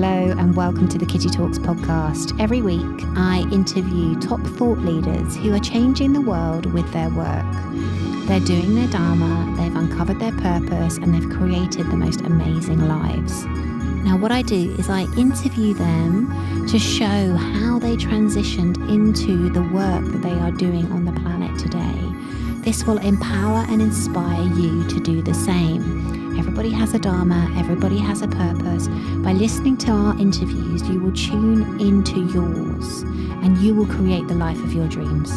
Hello and welcome to the Kitty Talks podcast. Every week I interview top thought leaders who are changing the world with their work. They're doing their dharma, they've uncovered their purpose, and they've created the most amazing lives. Now what I do is I interview them to show how they transitioned into the work that they are doing on the planet today. This will empower and inspire you to do the same. Everybody has a dharma, everybody has a purpose. By listening to our interviews, you will tune into yours and you will create the life of your dreams.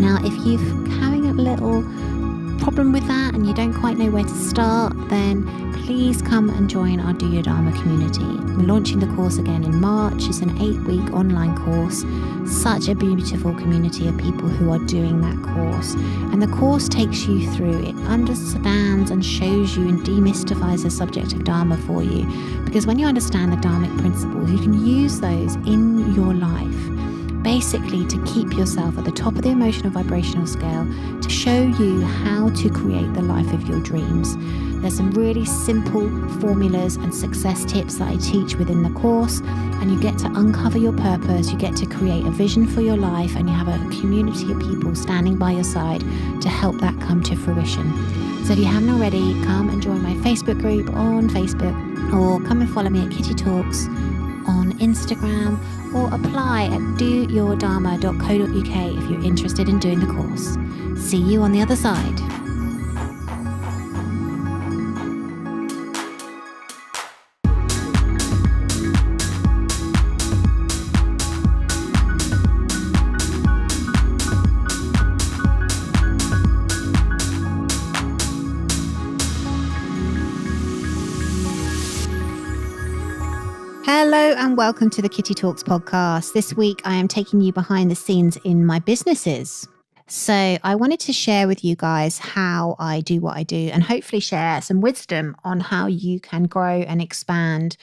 Now, if you're having a little problem with that and you don't quite know where to start, then please come and join our Do Your Dharma community. We're launching the course again in March. It's an 8-week online course. Such a beautiful community of people who are doing that course. And the course takes you through, it understands and shows you and demystifies the subject of Dharma for you. Because when you understand the Dharmic principles, you can use those in your life, basically to keep yourself at the top of the emotional vibrational scale, to show you how to create the life of your dreams. There's some really simple formulas and success tips that I teach within the course, and you get to uncover your purpose, you get to create a vision for your life, and you have a community of people standing by your side to help that come to fruition. So if you haven't already, come and join my Facebook group on Facebook, or come and follow me at Kitty Talks on Instagram, or apply at doyourdharma.co.uk if you're interested in doing the course. See you on the other side. Hello and welcome to the Kitty Talks podcast. This week I am taking you behind the scenes in my businesses. So I wanted to share with you guys how I do what I do and hopefully share some wisdom on how you can grow and expand.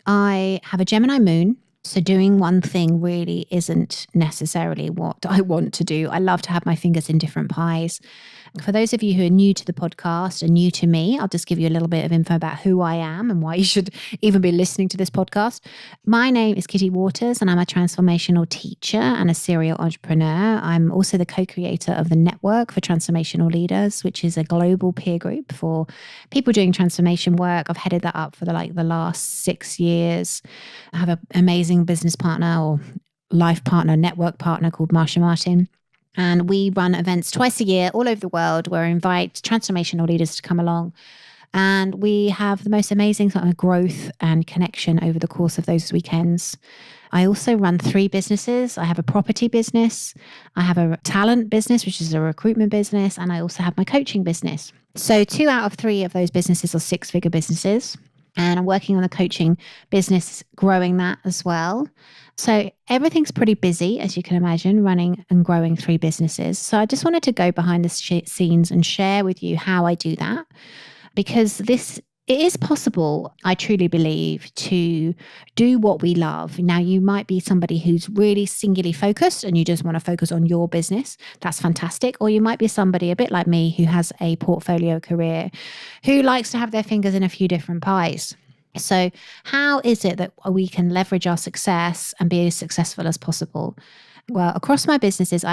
I have a Gemini moon, so doing one thing really isn't necessarily what I want to do. I love to have my fingers in different pies. For those of you who are new to the podcast and new to me, I'll just give you a little bit of info about who I am and why you should even be listening to this podcast. My name is Kitty Waters and I'm a transformational teacher and a serial entrepreneur. I'm also the co-creator of the Network for Transformational Leaders, which is a global peer group for people doing transformation work. I've headed that up for the last 6 years. I have an amazing business partner or life partner, network partner called Marsha Martin. And we run events twice a year all over the world where we invite transformational leaders to come along. And we have the most amazing sort of growth and connection over the course of those weekends. I also run 3 businesses. I have a property business, I have a talent business, which is a recruitment business, and I also have my coaching business. So 2 out of 3 of those businesses are 6-figure businesses. And I'm working on the coaching business, growing that as well. So everything's pretty busy, as you can imagine, running and growing 3 businesses. So I just wanted to go behind the scenes and share with you how I do that, because it is possible, I truly believe, to do what we love. Now, you might be somebody who's really singularly focused and you just want to focus on your business. That's fantastic. Or you might be somebody a bit like me who has a portfolio career, who likes to have their fingers in a few different pies. So how is it that we can leverage our success and be as successful as possible? Well, across my businesses,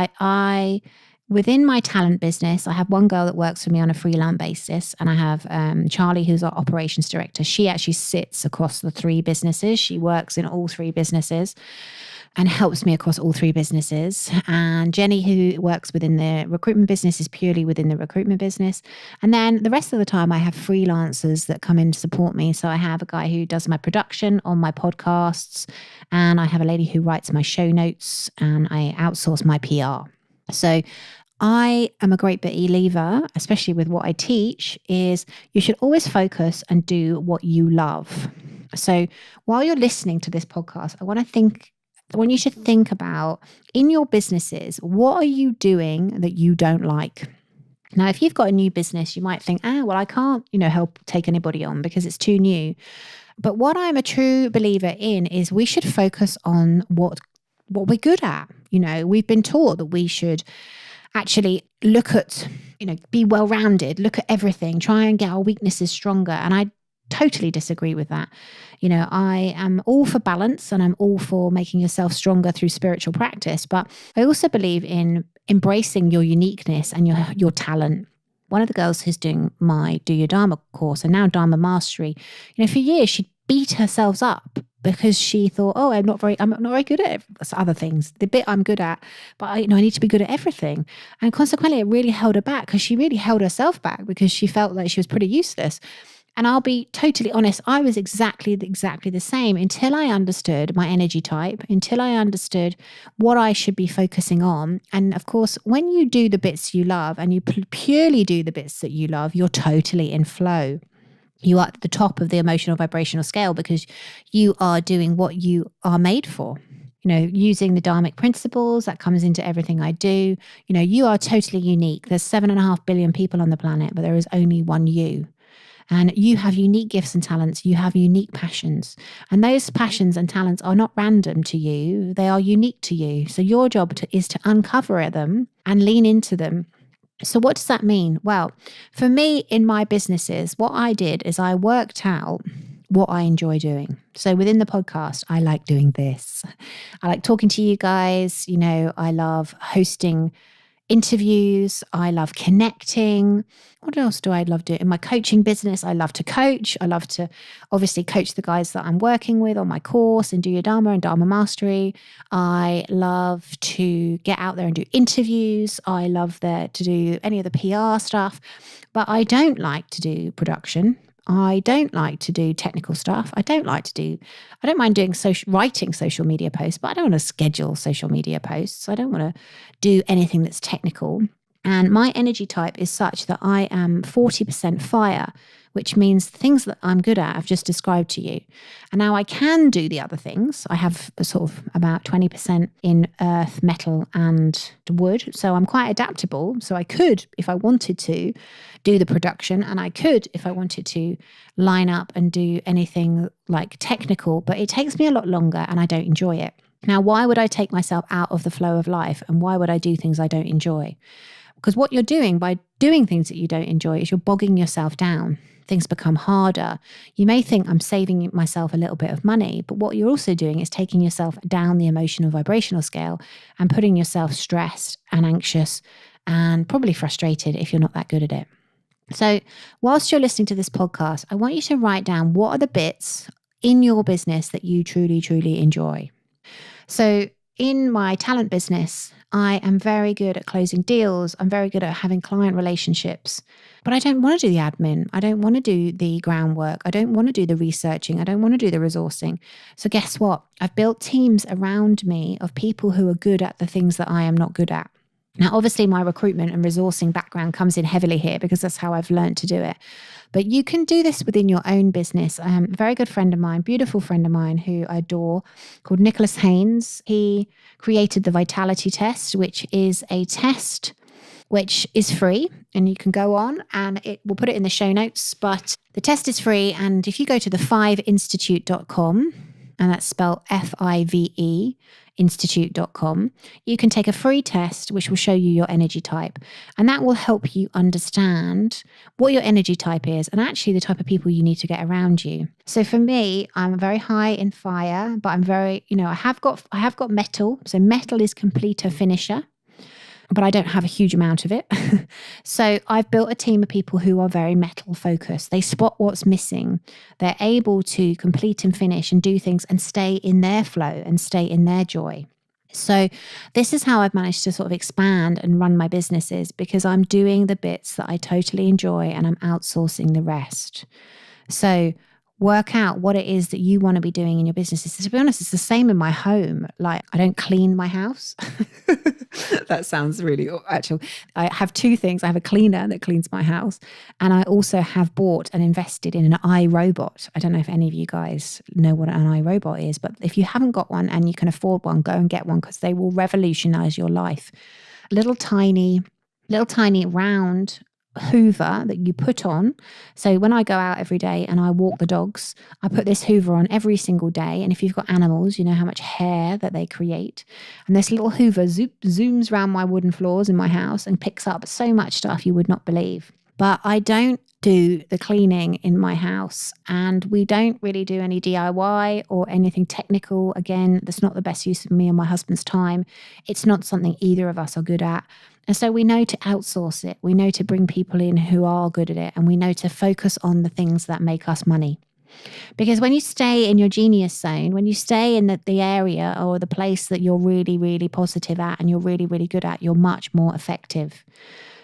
within my talent business, I have one girl that works for me on a freelance basis, and I have Charlie, who's our operations director. She actually sits across the 3 businesses. She works in all 3 businesses and helps me across all 3 businesses. And Jenny, who works within the recruitment business, is purely within the recruitment business. And then the rest of the time, I have freelancers that come in to support me. So I have a guy who does my production on my podcasts, and I have a lady who writes my show notes, and I outsource my PR. So I am a great believer, especially with what I teach, is you should always focus and do what you love. So while you're listening to this podcast, I want you should think about, in your businesses, what are you doing that you don't like? Now, if you've got a new business, you might think, well, I can't, help take anybody on because it's too new. But what I'm a true believer in is we should focus on what we're good at. We've been taught that we should actually look at, be well-rounded, look at everything, try and get our weaknesses stronger. And I totally disagree with that. I am all for balance and I'm all for making yourself stronger through spiritual practice, but I also believe in embracing your uniqueness and your talent. One of the girls who's doing my Do Your Dharma course and now Dharma Mastery, for years she'd beat herself up because she thought, oh, I'm not very good at other things. The bit I'm good at, but I need to be good at everything. And consequently, it really held her back because she really held herself back because she felt like she was pretty useless. And I'll be totally honest, I was exactly the same until I understood my energy type, until I understood what I should be focusing on. And of course, when you do the bits you love and you purely do the bits that you love, you're totally in flow. You are at the top of the emotional vibrational scale because you are doing what you are made for. Using the Dharmic principles, that comes into everything I do. You are totally unique. There's 7.5 billion people on the planet, but there is only one you. And you have unique gifts and talents. You have unique passions. And those passions and talents are not random to you. They are unique to you. So your job is to uncover them and lean into them. So what does that mean? Well, for me in my businesses, what I did is I worked out what I enjoy doing. So within the podcast, I like doing this. I like talking to you guys. I love hosting interviews. I love connecting. What else do I love doing? In my coaching business, I love to coach. I love to obviously coach the guys that I'm working with on my course and Do Your Dharma and Dharma Mastery. I love to get out there and do interviews. I love to do any of the PR stuff, but I don't like to do production. I don't like to do technical stuff. I don't mind doing writing social media posts, but I don't want to schedule social media posts. I don't want to do anything that's technical. And my energy type is such that I am 40% fire, which means the things that I'm good at, I've just described to you. And now I can do the other things. I have sort of about 20% in earth, metal, and wood. So I'm quite adaptable. So I could, if I wanted to, do the production, and I could, if I wanted to, line up and do anything like technical, but it takes me a lot longer and I don't enjoy it. Now, why would I take myself out of the flow of life and why would I do things I don't enjoy? Because what you're doing by doing things that you don't enjoy is you're bogging yourself down. Things become harder. You may think I'm saving myself a little bit of money, but what you're also doing is taking yourself down the emotional vibrational scale and putting yourself stressed and anxious and probably frustrated if you're not that good at it. So whilst you're listening to this podcast, I want you to write down what are the bits in your business that you truly, truly enjoy. So in my talent business, I am very good at closing deals. I'm very good at having client relationships, but I don't want to do the admin. I don't want to do the groundwork. I don't want to do the researching. I don't want to do the resourcing. So guess what? I've built teams around me of people who are good at the things that I am not good at. Now, obviously, my recruitment and resourcing background comes in heavily here because that's how I've learned to do it. But you can do this within your own business. A very good friend of mine, beautiful friend of mine who I adore, called Nicholas Haynes. He created the Vitality Test, which is a test which is free. And you can go on and we'll put it in the show notes. But the test is free. And if you go to the5institute.com, and that's spelled FIVE, institute.com, you can take a free test which will show you your energy type. And that will help you understand what your energy type is and actually the type of people you need to get around you. So for me, I'm very high in fire, but I'm very, I have got metal. So metal is completer finisher, but I don't have a huge amount of it. So I've built a team of people who are very metal focused. They spot what's missing. They're able to complete and finish and do things and stay in their flow and stay in their joy. So this is how I've managed to sort of expand and run my businesses because I'm doing the bits that I totally enjoy and I'm outsourcing the rest. So work out what it is that you want to be doing in your businesses. To be honest, it's the same in my home. Like, I don't clean my house. That sounds really actual. I have two things. I have a cleaner that cleans my house, and I also have bought and invested in an iRobot. I don't know if any of you guys know what an iRobot is, but if you haven't got one and you can afford one, go and get one because they will revolutionize your life. Little tiny round Hoover that you put on. So when I go out every day and I walk the dogs, I put this Hoover on every single day. And if you've got animals, you know how much hair that they create. And this little Hoover zooms around my wooden floors in my house and picks up so much stuff you would not believe. But I don't do the cleaning in my house, and we don't really do any DIY or anything technical. Again, that's not the best use of me and my husband's time. It's not something either of us are good at. And so we know to outsource it. We know to bring people in who are good at it, and we know to focus on the things that make us money. Because when you stay in your genius zone, when you stay in the area or the place that you're really, really positive at and you're really, really good at, you're much more effective.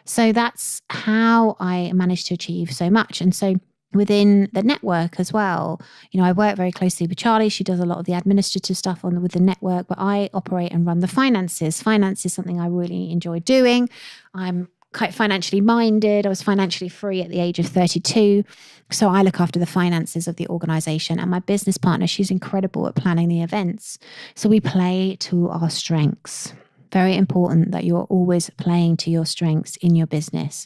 So that's how I managed to achieve so much. And so within the network as well, I work very closely with Charlie. She does a lot of the administrative stuff with the network, but I operate and run the finances. Finance is something I really enjoy doing. I'm quite financially minded. I was financially free at the age of 32. So I look after the finances of the organization, and my business partner, she's incredible at planning the events. So we play to our strengths. Very important that you're always playing to your strengths in your business.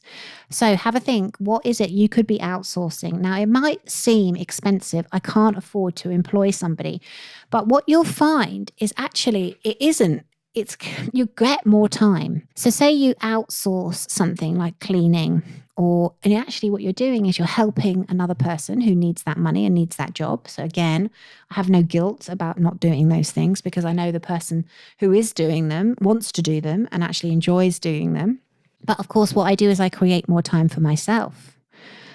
So have a think, what is it you could be outsourcing? Now, it might seem expensive. I can't afford to employ somebody. But what you'll find is actually it isn't. You get more time. So say you outsource something like cleaning, and actually what you're doing is you're helping another person who needs that money and needs that job. So again, I have no guilt about not doing those things because I know the person who is doing them wants to do them and actually enjoys doing them. But of course, what I do is I create more time for myself.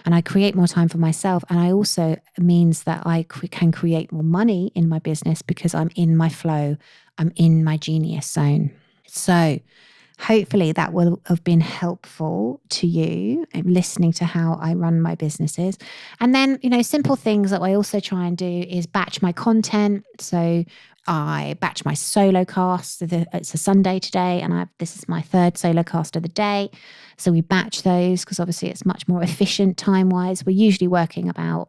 And I create more time for myself. And I also means that I can create more money in my business because I'm in my flow. I'm in my genius zone. So hopefully that will have been helpful to you listening to how I run my businesses. And then, simple things that I also try and do is batch my content. So I batch my solo cast. It's a Sunday today, and this is my third solo cast of the day. So we batch those because obviously it's much more efficient time-wise. We're usually working about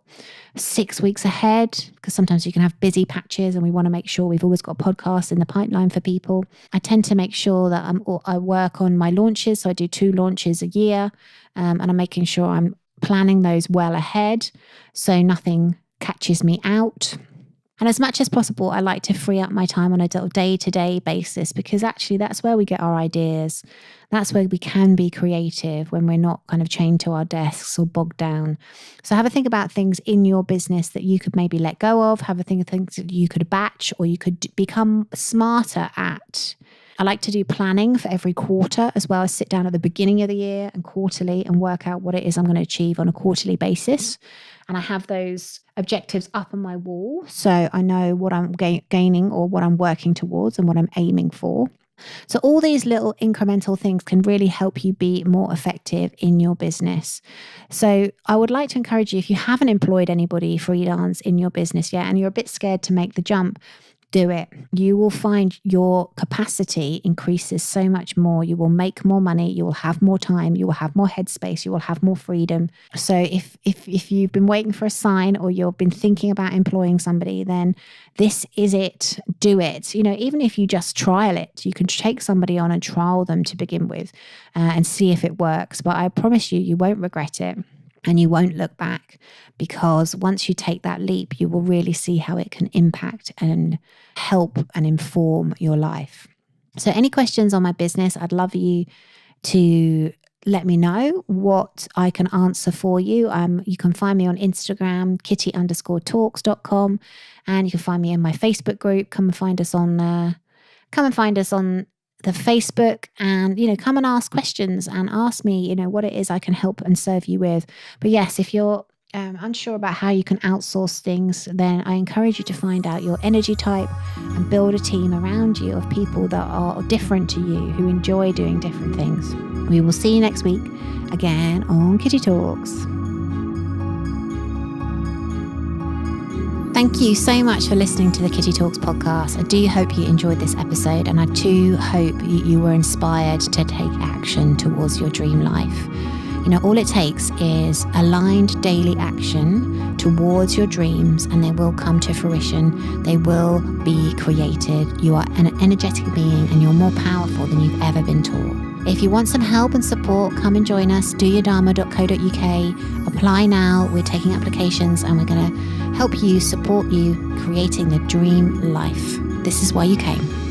6 weeks ahead because sometimes you can have busy patches and we want to make sure we've always got podcasts in the pipeline for people. I tend to make sure that I work on my launches. So I do 2 launches a year, and I'm making sure I'm planning those well ahead so nothing catches me out. And as much as possible, I like to free up my time on a day-to-day basis because actually that's where we get our ideas. That's where we can be creative when we're not kind of chained to our desks or bogged down. So have a think about things in your business that you could maybe let go of. Have a think of things that you could batch or you could become smarter at. I like to do planning for every quarter as well as sit down at the beginning of the year and quarterly and work out what it is I'm going to achieve on a quarterly basis. And I have those objectives up on my wall so I know what I'm gaining or what I'm working towards and what I'm aiming for. So all these little incremental things can really help you be more effective in your business. So I would like to encourage you, if you haven't employed anybody freelance in your business yet and you're a bit scared to make the jump, do it. You will find your capacity increases so much more. You will make more money. You will have more time. You will have more headspace. You will have more freedom. So if you've been waiting for a sign or you've been thinking about employing somebody, then this is it. Do it. Even if you just trial it, you can take somebody on and trial them to begin with and see if it works. But I promise you, you won't regret it. And you won't look back because once you take that leap, you will really see how it can impact and help and inform your life. So any questions on my business, I'd love you to let me know what I can answer for you. You can find me on Instagram, kitty_talks.com, and you can find me in my Facebook group. Come and find us on the Facebook and, come and ask questions and ask me, what it is I can help and serve you with. But yes, if you're unsure about how you can outsource things, then I encourage you to find out your energy type and build a team around you of people that are different to you, who enjoy doing different things. We will see you next week again on Kitty Talks. Thank you so much for listening to the Kitty Talks podcast. I do hope you enjoyed this episode, and I do hope you were inspired to take action towards your dream life. All it takes is aligned daily action towards your dreams, and they will come to fruition. They will be created. You are an energetic being, and you're more powerful than you've ever been taught. If you want some help and support, come and join us. doyourdharma.co.uk. Apply now. We're taking applications, and we're going to help you, support you, creating the dream life. This is why you came.